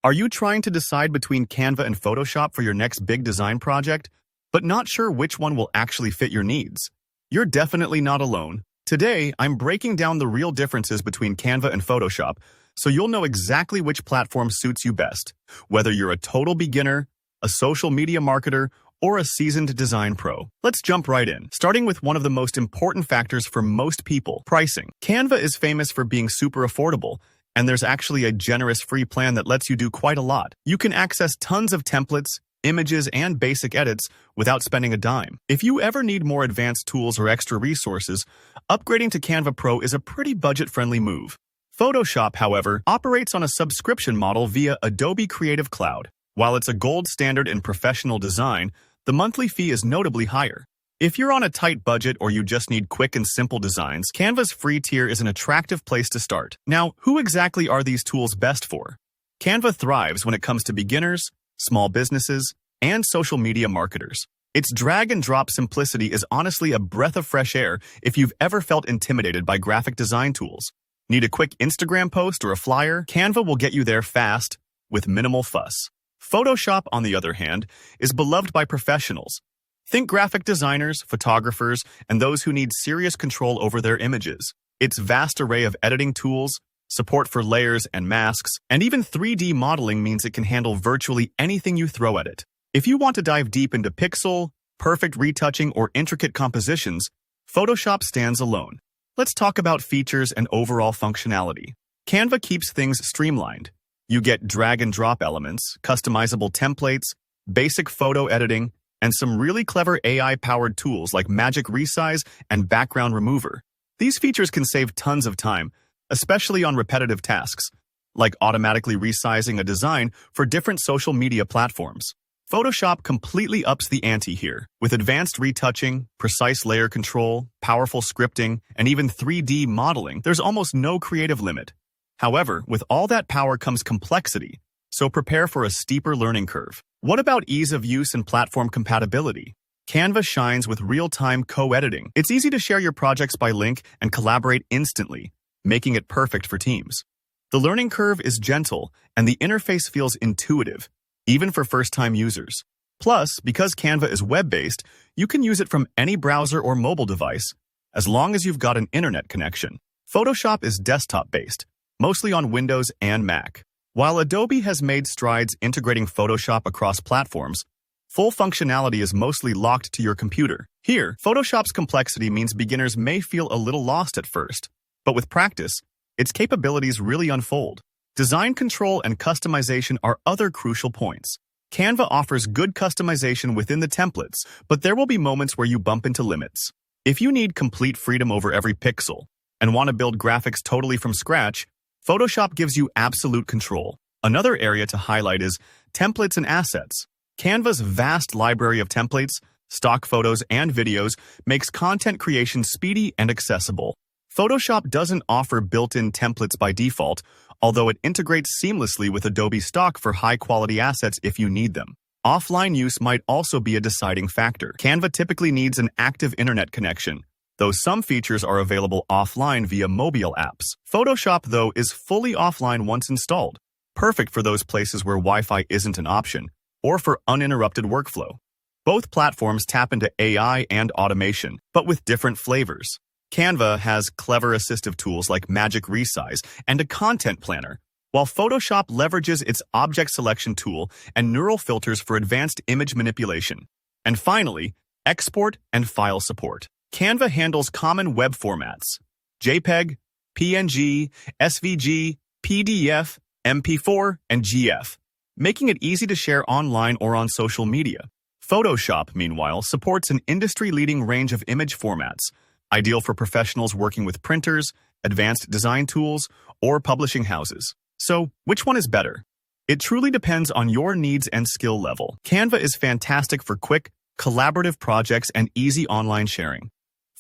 Are you trying to decide between Canva and Photoshop for your next big design project, but not sure which one will actually fit your needs? You're definitely not alone. Today, I'm breaking down the real differences between Canva and Photoshop, so you'll know exactly which platform suits you best, whether you're a total beginner, a social media marketer, or a seasoned design pro. Let's jump right in, starting with one of the most important factors for most people, pricing. Canva is famous for being super affordable, and there's actually a generous free plan that lets you do quite a lot. You can access tons of templates, images, and basic edits without spending a dime. If you ever need more advanced tools or extra resources, upgrading to Canva Pro is a pretty budget-friendly move. Photoshop, however, operates on a subscription model via Adobe Creative Cloud. While it's a gold standard in professional design, the monthly fee is notably higher. If you're on a tight budget or you just need quick and simple designs, Canva's free tier is an attractive place to start. Now, who exactly are these tools best for? Canva thrives when it comes to beginners, small businesses, and social media marketers. Its drag-and-drop simplicity is honestly a breath of fresh air if you've ever felt intimidated by graphic design tools. Need a quick Instagram post or a flyer? Canva will get you there fast, with minimal fuss. Photoshop, on the other hand, is beloved by professionals. Think graphic designers, photographers, and those who need serious control over their images. Its vast array of editing tools, support for layers and masks, and even 3D modeling means it can handle virtually anything you throw at it. If you want to dive deep into pixel, perfect retouching, or intricate compositions, Photoshop stands alone. Let's talk about features and overall functionality. Canva keeps things streamlined. You get drag-and-drop elements, customizable templates, basic photo editing, and some really clever AI-powered tools like Magic Resize and Background Remover. These features can save tons of time, especially on repetitive tasks, like automatically resizing a design for different social media platforms. Photoshop completely ups the ante here. With advanced retouching, precise layer control, powerful scripting, and even 3D modeling, there's almost no creative limit. However, with all that power comes complexity, so prepare for a steeper learning curve. What about ease of use and platform compatibility? Canva shines with real-time co-editing. It's easy to share your projects by link and collaborate instantly, making it perfect for teams. The learning curve is gentle, and the interface feels intuitive, even for first-time users. Plus, because Canva is web-based, you can use it from any browser or mobile device, as long as you've got an internet connection. Photoshop is desktop-based, mostly on Windows and Mac. While Adobe has made strides integrating Photoshop across platforms, full functionality is mostly locked to your computer. Here, Photoshop's complexity means beginners may feel a little lost at first, but with practice, its capabilities really unfold. Design control and customization are other crucial points. Canva offers good customization within the templates, but there will be moments where you bump into limits. If you need complete freedom over every pixel and want to build graphics totally from scratch, Photoshop gives you absolute control. Another area to highlight is templates and assets. Canva's vast library of templates, stock photos, and videos makes content creation speedy and accessible. Photoshop doesn't offer built-in templates by default, although it integrates seamlessly with Adobe stock for high-quality assets if you need them. Offline use might also be a deciding factor. Canva typically needs an active internet connection, though some features are available offline via mobile apps. Photoshop, though, is fully offline once installed, perfect for those places where Wi-Fi isn't an option, or for uninterrupted workflow. Both platforms tap into AI and automation, but with different flavors. Canva has clever assistive tools like Magic Resize and a content planner, while Photoshop leverages its object selection tool and neural filters for advanced image manipulation. And finally, export and file support. Canva handles common web formats: JPEG, PNG, SVG, PDF, MP4, and GF, making it easy to share online or on social media. Photoshop, meanwhile, supports an industry-leading range of image formats, ideal for professionals working with printers, advanced design tools, or publishing houses. So, which one is better? It truly depends on your needs and skill level. Canva is fantastic for quick, collaborative projects and easy online sharing.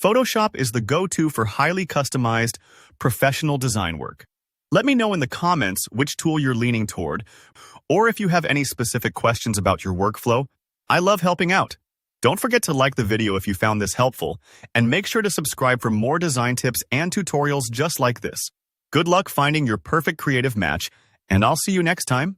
Photoshop is the go-to for highly customized, professional design work. Let me know in the comments which tool you're leaning toward, or if you have any specific questions about your workflow. I love helping out. Don't forget to like the video if you found this helpful, and make sure to subscribe for more design tips and tutorials just like this. Good luck finding your perfect creative match, and I'll see you next time.